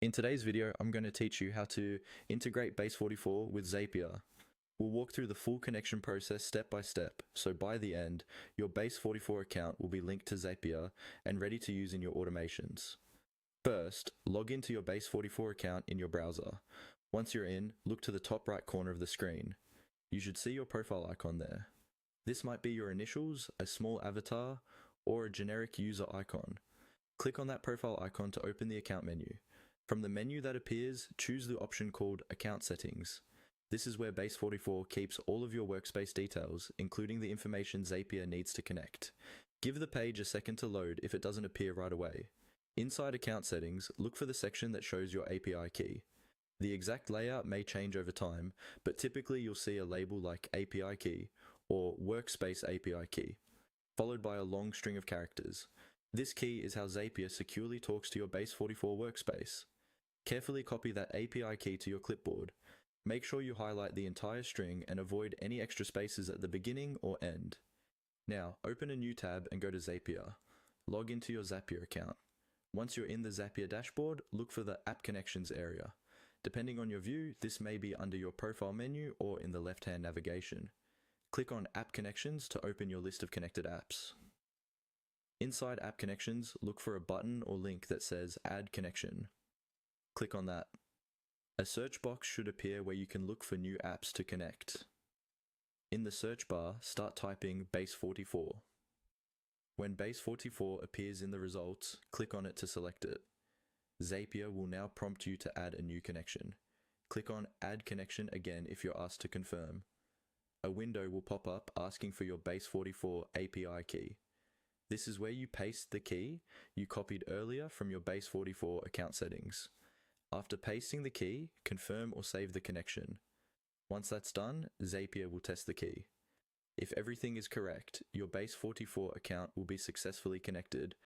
In today's video, I'm going to teach you how to integrate Base44 with Zapier. We'll walk through the full connection process step by step, so by the end, your Base44 account will be linked to Zapier and ready to use in your automations. First, log into your Base44 account in your browser. Once you're in, look to the top right corner of the screen. You should see your profile icon there. This might be your initials, a small avatar, or a generic user icon. Click on that profile icon to open the account menu. From the menu that appears, choose the option called Account Settings. This is where Base44 keeps all of your workspace details, including the information Zapier needs to connect. Give the page a second to load if it doesn't appear right away. Inside Account Settings, look for the section that shows your API key. The exact layout may change over time, but typically you'll see a label like API key or Workspace API key, followed by a long string of characters. This key is how Zapier securely talks to your Base44 workspace. Carefully copy that API key to your clipboard. Make sure you highlight the entire string and avoid any extra spaces at the beginning or end. Now, open a new tab and go to Zapier. Log into your Zapier account. Once you're in the Zapier dashboard, look for the App Connections area. Depending on your view, this may be under your profile menu or in the left-hand navigation. Click on App Connections to open your list of connected apps. Inside App Connections, look for a button or link that says Add Connection. Click on that. A search box should appear where you can look for new apps to connect. In the search bar, start typing Base44. When Base44 appears in the results, click on it to select it. Zapier will now prompt you to add a new connection. Click on Add Connection again if you're asked to confirm. A window will pop up asking for your Base44 API key. This is where you paste the key you copied earlier from your Base44 account settings. After pasting the key, confirm or save the connection. Once that's done, Zapier will test the key. If everything is correct, your Base44 account will be successfully connected